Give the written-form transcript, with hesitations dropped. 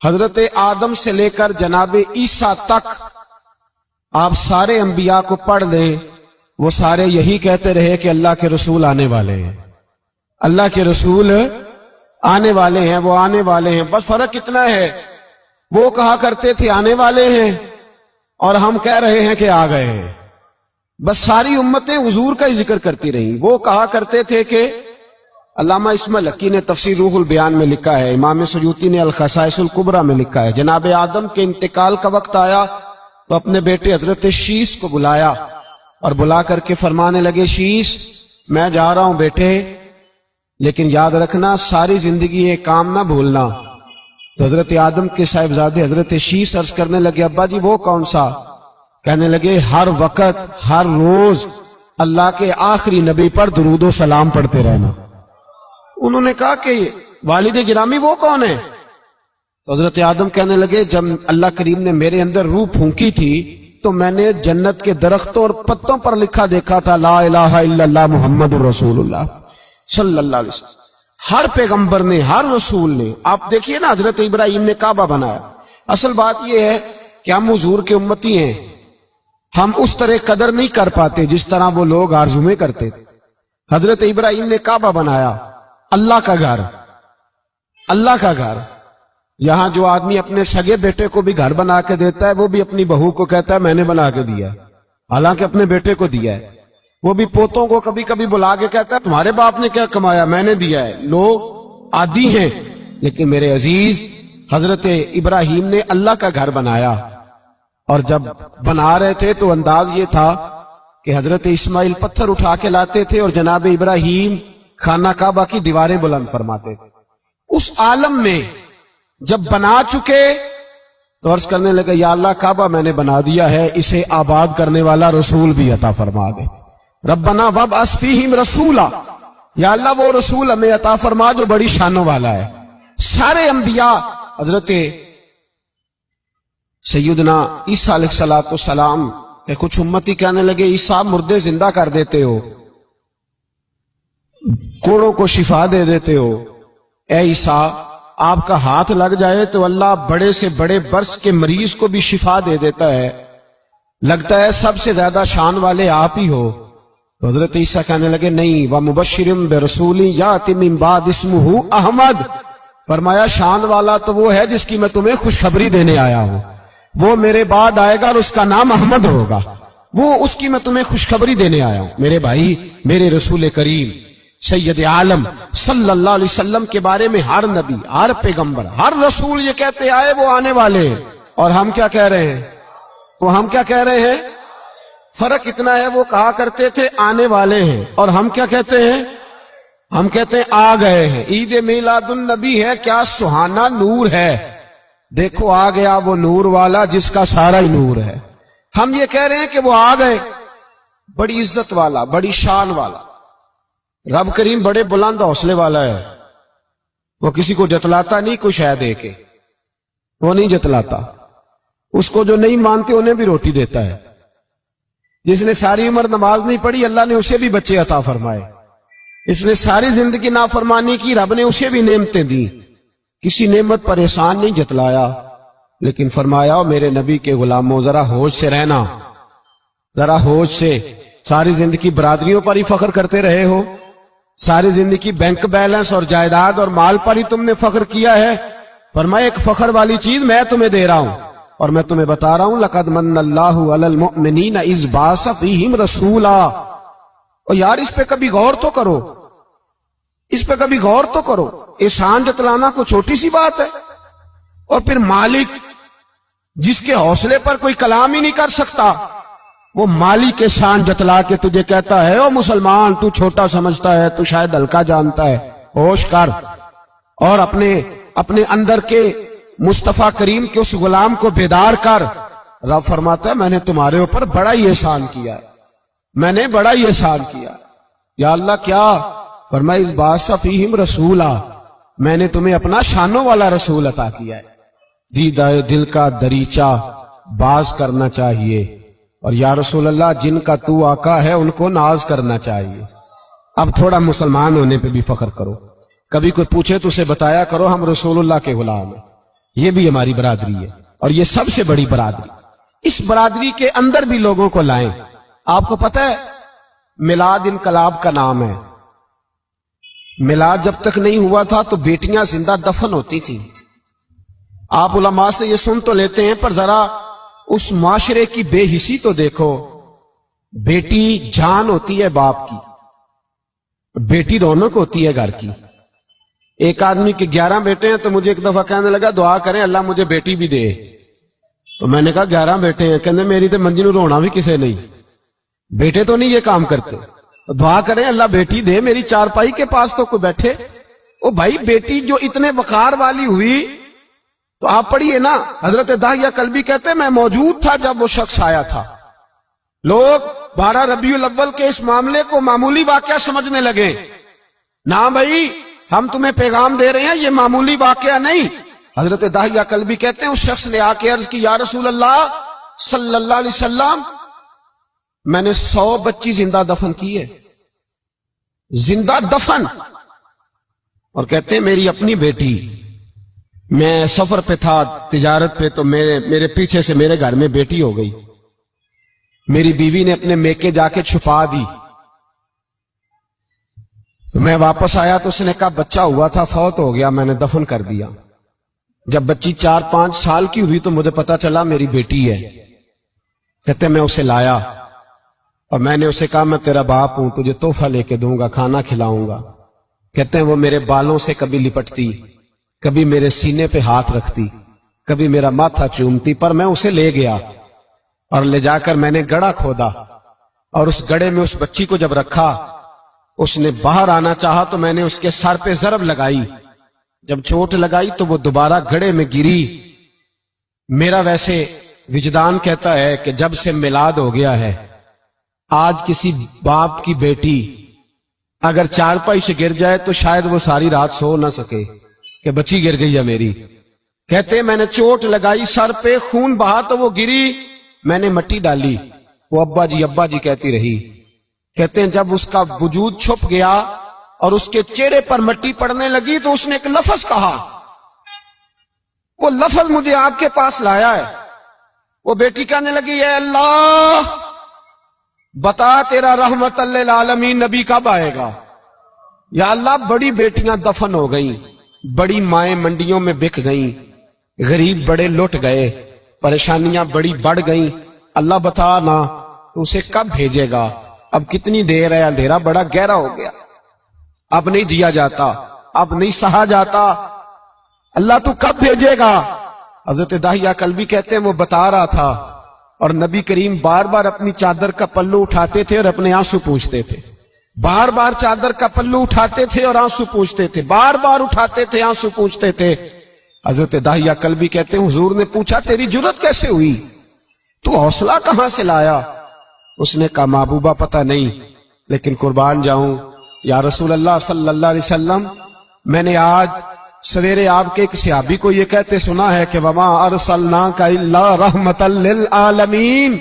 حضرت آدم سے لے کر جناب عیسیٰ تک آپ سارے انبیاء کو پڑھ لیں، وہ سارے یہی کہتے رہے کہ اللہ کے رسول آنے والے ہیں، اللہ کے رسول آنے والے ہیں، وہ آنے والے ہیں۔ بس فرق اتنا ہے، وہ کہا کرتے تھے آنے والے ہیں اور ہم کہہ رہے ہیں کہ آ گئے ہیں۔ بس ساری امتیں حضور کا ہی ذکر کرتی رہیں۔ وہ کہا کرتے تھے کہ علامہ اسماعیل حقی نے تفسیر روح البیان میں لکھا ہے، امام سیوطی نے الخصائص الکبریٰ میں لکھا ہے، جناب آدم کے انتقال کا وقت آیا تو اپنے بیٹے حضرت شیس کو بلایا اور بلا کر کے فرمانے لگے، شیس میں جا رہا ہوں بیٹے، لیکن یاد رکھنا ساری زندگی یہ کام نہ بھولنا۔ تو حضرت آدم کے صاحبزادے حضرت شیس عرض کرنے لگے، ابا جی وہ کون سا؟ کہنے لگے ہر وقت ہر روز اللہ کے آخری نبی پر درود و سلام پڑھتے رہنا۔ انہوں نے کہا کہ والد گرامی وہ کون ہے؟ تو حضرت آدم کہنے لگے، جب اللہ کریم نے میرے اندر روح پھونکی تھی تو میں نے جنت کے درختوں اور پتوں پر لکھا دیکھا تھا لا الہ الا اللہ محمد الرسول اللہ صلی اللہ علیہ وسلم۔ ہر پیغمبر نے، ہر رسول نے، آپ دیکھیے نا حضرت ابراہیم نے کعبہ بنایا۔ اصل بات یہ ہے کہ ہم حضور کے امتی ہیں، ہم اس طرح قدر نہیں کر پاتے جس طرح وہ لوگ آرزویں کرتے تھے۔ حضرت ابراہیم نے کعبہ بنایا، اللہ کا گھر، اللہ کا گھر۔ یہاں جو آدمی اپنے سگے بیٹے کو بھی گھر بنا کے دیتا ہے، وہ بھی اپنی بہو کو کہتا ہے میں نے بنا کے دیا، حالانکہ اپنے بیٹے کو دیا ہے۔ وہ بھی پوتوں کو کبھی کبھی بلا کے کہتا ہے تمہارے باپ نے کیا کمایا، میں نے دیا ہے۔ لوگ عادی ہیں، لیکن میرے عزیز حضرت ابراہیم نے اللہ کا گھر بنایا، اور جب بنا رہے تھے تو انداز یہ تھا کہ حضرت اسماعیل پتھر اٹھا کے لاتے تھے اور جناب ابراہیم خانہ کعبہ کی دیواریں بلند فرماتے تھے۔ اس عالم میں جب بنا چکے تو عرض کرنے لگے یا اللہ کعبہ میں نے بنا دیا ہے، اسے آباد کرنے والا رسول بھی عطا فرما دے۔ ربنا وابعث فیہم رسولا، یا اللہ وہ رسول ہمیں عطا فرما جو بڑی شانوں والا ہے۔ سارے انبیاء حضرت سیدنا عیسیٰ علیہ السلام کہ کچھ امتی کہنے لگے عیسیٰ مردے زندہ کر دیتے ہو، کوڑوں کو شفا دے دیتے ہو، اے عیسیٰ آپ کا ہاتھ لگ جائے تو اللہ بڑے سے بڑے برس کے مریض کو بھی شفا دے دیتا ہے، لگتا ہے سب سے زیادہ شان والے آپ ہی ہو۔ تو حضرت عیسیٰ کہنے لگے نہیں، وَمُبَشِّرٍ بِرَسُولٍ يَأْتِي مِن بَعْدِهِ اسْمُهُ احمد، فرمایا شان والا تو وہ ہے جس کی میں تمہیں خوشخبری دینے آیا ہوں، وہ میرے بعد آئے گا اور اس کا نام احمد ہوگا، وہ اس کی میں تمہیں خوشخبری دینے آیا ہوں۔ میرے بھائی، میرے رسول کریم سید عالم صلی اللہ علیہ وسلم کے بارے میں ہر نبی، ہر پیغمبر، ہر رسول یہ کہتے آئے وہ آنے والے ہیں، اور ہم کیا کہہ رہے ہیں؟ تو ہم کیا کہہ رہے ہیں؟ فرق اتنا ہے، وہ کہا کرتے تھے آنے والے ہیں، اور ہم کیا کہتے ہیں؟ ہم کہتے ہیں آ گئے ہیں۔ عید میلاد النبی ہے، کیا سہانا نور ہے، دیکھو آ گیا وہ نور والا جس کا سارا ہی نور ہے۔ ہم یہ کہہ رہے ہیں کہ وہ آ گئے، بڑی عزت والا، بڑی شان والا۔ رب کریم بڑے بلند حوصلے والا ہے، وہ کسی کو جتلاتا نہیں کوئی شے دے کے، وہ نہیں جتلاتا، اس کو جو نہیں مانتے انہیں بھی روٹی دیتا ہے۔ جس نے ساری عمر نماز نہیں پڑھی اللہ نے اسے بھی بچے عطا فرمائے، اس نے ساری زندگی نافرمانی کی رب نے اسے بھی نعمتیں دی، کسی نعمت پر احسان نہیں جتلایا، لیکن فرمایا میرے نبی کے غلاموں ذرا ہوش سے رہنا، ذرا ہوش سے۔ ساری زندگی برادریوں پر ہی فخر کرتے رہے ہو، ساری زندگی بینک بیلنس اور جائیداد اور مال پر ہی تم نے فخر کیا ہے، فرمایا ایک فخر والی چیز میں تمہیں دے رہا ہوں، اور میں تمہیں بتا رہا ہوں لقد من اللہ علی المؤمنین اذ بعث فیہم رسولا۔ اور یار اس پہ کبھی غور تو کرو، اس پہ کبھی غور تو کرو، احسان جتلانا کوئی چھوٹی سی بات ہے؟ اور پھر مالک جس کے حوصلے پر کوئی کلام ہی نہیں کر سکتا، وہ مالک کے شان جتلا کے تجھے کہتا ہے او مسلمان تو چھوٹا سمجھتا ہے، تو شاید ہلکا جانتا ہے، ہوش کر اور اپنے اندر کے مصطفیٰ کریم کے اس غلام کو بیدار کر۔ رب فرماتا ہے میں نے تمہارے اوپر بڑا ہی احسان کیا ہے، میں نے بڑا ہی احسان کیا۔ یا اللہ کیا؟ فرمایا اذ بعث فیہم رسولا، میں نے تمہیں اپنا شانوں والا رسول عطا کیا ہے۔ دیدہ دل کا دریچہ باز کرنا چاہیے، اور یا رسول اللہ جن کا تو آقا ہے ان کو ناز کرنا چاہیے۔ اب تھوڑا مسلمان ہونے پہ بھی فخر کرو، کبھی کوئی پوچھے تو اسے بتایا کرو ہم رسول اللہ کے غلام ہیں، یہ بھی ہماری برادری ہے اور یہ سب سے بڑی برادری. اس برادری کے اندر بھی لوگوں کو لائیں. آپ کو پتہ ہے میلاد انقلاب کا نام ہے. میلاد جب تک نہیں ہوا تھا تو بیٹیاں زندہ دفن ہوتی تھیں. آپ علماء سے یہ سن تو لیتے ہیں پر ذرا اس معاشرے کی بے حسی تو دیکھو. بیٹی جان ہوتی ہے باپ کی, بیٹی رونق ہوتی ہے گھر کی. ایک آدمی کے 11 بیٹے ہیں تو مجھے ایک دفعہ کہنے لگا دعا کریں اللہ مجھے بیٹی بھی دے. تو میں نے کہا 11 بیٹے ہیں, کہنے میری تو منجی نو رونا بھی کسے نہیں, بیٹے تو نہیں یہ کام کرتے. دعا کریں اللہ بیٹی دے, میری چارپائی کے پاس تو کوئی بیٹھے. او بھائی بیٹی جو اتنے وقار والی ہوئی تو آپ پڑھیے نا, حضرت داہیہ کلبی کہتے ہیں میں موجود تھا جب وہ شخص آیا تھا. لوگ 12 ربیع الاول کے اس معاملے کو معمولی واقعہ سمجھنے لگے. نہ بھائی ہم تمہیں پیغام دے رہے ہیں یہ معمولی واقعہ نہیں. حضرت داہیہ کلبی کہتے ہیں اس شخص نے آ کے عرض کی یا رسول اللہ صلی اللہ علیہ وسلم میں نے 100 بچی زندہ دفن کی ہے, زندہ دفن. اور کہتے ہیں میری اپنی بیٹی, میں سفر پہ تھا تجارت پہ تو میرے پیچھے سے میرے گھر میں بیٹی ہو گئی. میری بیوی نے اپنے میکے جا کے چھپا دی. تو میں واپس آیا تو اس نے کہا بچہ ہوا تھا فوت ہو گیا, میں نے دفن کر دیا. جب بچی 4-5 سال کی ہوئی تو مجھے پتا چلا میری بیٹی ہے. کہتے میں اسے لایا اور میں نے اسے کہا میں تیرا باپ ہوں, تجھے تحفہ لے کے دوں گا, کھانا کھلاؤں گا. کہتے ہیں وہ میرے بالوں سے کبھی لپٹتی, کبھی میرے سینے پہ ہاتھ رکھتی, کبھی میرا ماتھا چومتی. پر میں اسے لے گیا اور لے جا کر میں نے گڑھا کھودا اور اس گڑھے میں اس بچی کو جب رکھا, اس نے باہر آنا چاہا تو میں نے اس کے سر پہ ضرب لگائی. جب چوٹ لگائی تو وہ دوبارہ گڑھے میں گری. میرا ویسے وجدان کہتا ہے کہ جب سے میلاد ہو گیا ہے آج کسی باپ کی بیٹی اگر چارپائی سے گر جائے تو شاید وہ ساری رات سو نہ سکے کہ بچی گر گئی ہے میری. کہتے ہیں میں نے چوٹ لگائی سر پہ, خون بہا تو وہ گری, میں نے مٹی ڈالی, وہ ابا جی کہتی رہی. کہتے ہیں جب اس کا وجود چھپ گیا اور اس کے چہرے پر مٹی پڑنے لگی تو اس نے ایک لفظ کہا, وہ لفظ مجھے آپ کے پاس لایا ہے. وہ بیٹی کہنے لگی اے اللہ بتا تیرا رحمت للعالمین نبی کب آئے گا. یا اللہ بڑی بیٹیاں دفن ہو گئیں, بڑی مائیں منڈیوں میں بک گئیں, غریب بڑے لٹ گئے, پریشانیاں بڑی بڑھ گئیں. اللہ بتا نا تو اسے کب بھیجے گا. اب کتنی دیر ہے, اندھیرا بڑا گہرا ہو گیا, اب نہیں جیا جاتا, اب نہیں سہا جاتا, اللہ تو کب بھیجے گا. حضرت داہیہ کلبی کہتے ہیں وہ بتا رہا تھا اور نبی کریم بار بار اپنی چادر کا پلو اٹھاتے تھے اور اپنے آنسو پوچھتے تھے. بار بار چادر کا پلو اٹھاتے تھے اور آنسو پوچھتے تھے, بار بار اٹھاتے تھے آنسو پوچھتے تھے. حضرت داہیہ کلبی کہتے ہیں حضور نے پوچھا تیری جرت کیسے ہوئی, تو حوصلہ کہاں سے لایا. اس نے کہا محبوبہ پتہ نہیں, لیکن قربان جاؤں یا رسول اللہ صلی اللہ علیہ وسلم میں نے آج سویرے آپ کے ایک صحابی کو یہ کہتے سنا ہے کہ وما ارسلناک الا رحمتا للعالمین,